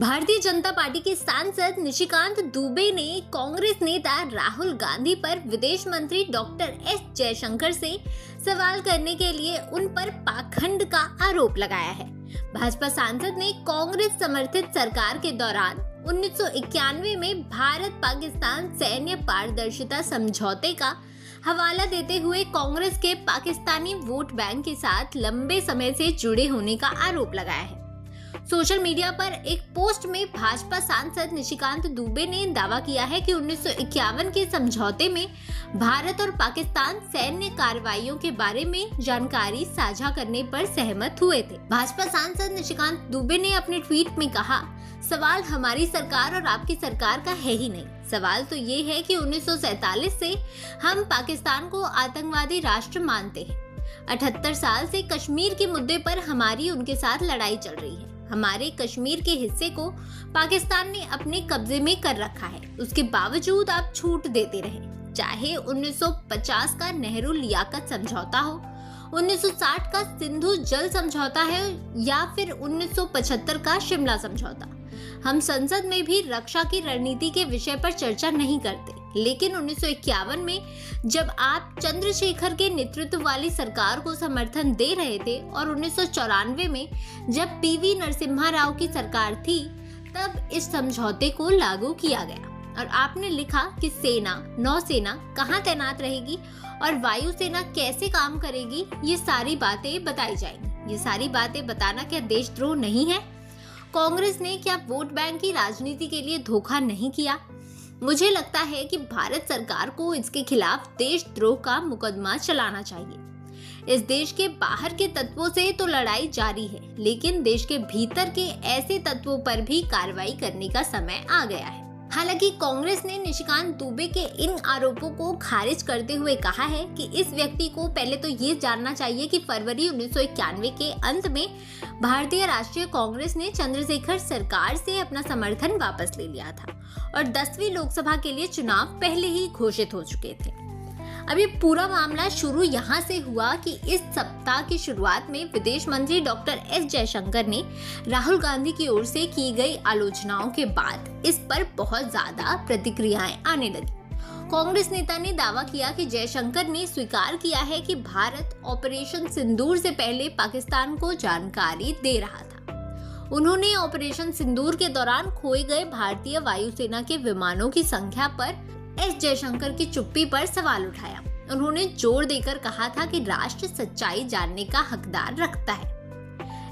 Bharatiya Janata party के सांसद निशिकांत दुबे ने कांग्रेस नेता राहुल गांधी पर विदेश मंत्री डॉक्टर एस जयशंकर से सवाल करने के लिए उन पर पाखंड का आरोप लगाया है। भाजपा सांसद ने कांग्रेस समर्थित सरकार के दौरान 1991 में भारत पाकिस्तान सैन्य पारदर्शिता समझौते का हवाला देते हुए कांग्रेस के पाकिस्तानी वोट बैंक के साथ लंबे समय से जुड़े होने का आरोप लगाया है। सोशल मीडिया पर एक पोस्ट में भाजपा सांसद निशिकांत दुबे ने दावा किया है कि 1951 के समझौते में भारत और पाकिस्तान सैन्य कार्रवाइयों के बारे में जानकारी साझा करने पर सहमत हुए थे। भाजपा सांसद निशिकांत दुबे ने अपने ट्वीट में कहा, सवाल हमारी सरकार और आपकी सरकार का है ही नहीं। सवाल तो ये है कि 1947 से हम पाकिस्तान को आतंकवादी राष्ट्र मानते हैं। 78 साल से कश्मीर के मुद्दे पर हमारी उनके साथ लड़ाई चल रही है। हमारे कश्मीर के हिस्से को पाकिस्तान ने अपने कब्जे में कर रखा है, उसके बावजूद आप छूट देते रहे। चाहे 1950 का नेहरू लियाकत समझौता हो, 1960 का सिंधु जल समझौता है या फिर 1975 का शिमला समझौता। हम संसद में भी रक्षा की रणनीति के विषय पर चर्चा नहीं करते, लेकिन 1951 में जब आप चंद्रशेखर के नेतृत्व वाली सरकार को समर्थन दे रहे थे और 1994 में जब पीवी नरसिम्हा राव की सरकार थी, तब इस समझौते को लागू किया गया और आपने लिखा कि सेना, नौसेना कहाँ तैनात रहेगी और वायुसेना कैसे काम करेगी, ये सारी बातें बताई जाएंगी। ये सारी बातें बताना क्या देशद्रोह नहीं है? कांग्रेस ने क्या वोट बैंक की राजनीति के लिए धोखा नहीं किया? मुझे लगता है कि भारत सरकार को इसके खिलाफ देशद्रोह का मुकदमा चलाना चाहिए। इस देश के बाहर के तत्वों से तो लड़ाई जारी है, लेकिन देश के भीतर के ऐसे तत्वों पर भी कार्रवाई करने का समय आ गया है। हालांकि कांग्रेस ने निशिकांत दुबे के इन आरोपों को खारिज करते हुए कहा है कि इस व्यक्ति को पहले तो ये जानना चाहिए कि फरवरी 1991 के अंत में भारतीय राष्ट्रीय कांग्रेस ने चंद्रशेखर सरकार से अपना समर्थन वापस ले लिया था और 10वीं लोकसभा के लिए चुनाव पहले ही घोषित हो चुके थे। अब ये पूरा मामला शुरू यहाँ से हुआ कि इस सप्ताह की शुरुआत में विदेश मंत्री डॉक्टर एस जयशंकर ने राहुल गांधी की ओर से की गई आलोचनाओं के बाद इस पर बहुत ज्यादा प्रतिक्रियाएं आने लगी। कांग्रेस नेता ने दावा किया कि जयशंकर ने स्वीकार किया है कि भारत ऑपरेशन सिंदूर से पहले पाकिस्तान को जानकारी दे रहा था। उन्होंने ऑपरेशन सिंदूर के दौरान खोए गए भारतीय वायुसेना के विमानों की संख्या पर एस जयशंकर की चुप्पी पर सवाल उठाया। उन्होंने जोर देकर कहा था कि राष्ट्र सच्चाई जानने का हकदार रखता है।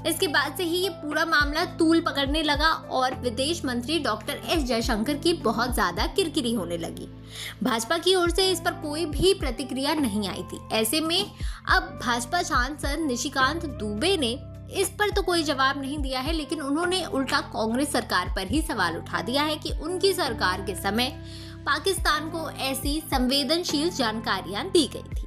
इसके बाद से ही ये पूरा मामला तूल पकड़ने लगा और विदेश मंत्री डॉक्टर एस जयशंकर की बहुत ज्यादा किरकिरी होने लगी। भाजपा की ओर से इस पर कोई भी प्रतिक्रिया नहीं आई थी। ऐसे में अब भाजपा सांसद निशिकांत दुबे ने इस पर तो कोई जवाब नहीं दिया है, लेकिन उन्होंने उल्टा कांग्रेस सरकार पर ही सवाल उठा दिया है कि उनकी सरकार के समय पाकिस्तान को ऐसी संवेदनशील जानकारियां दी गई थी।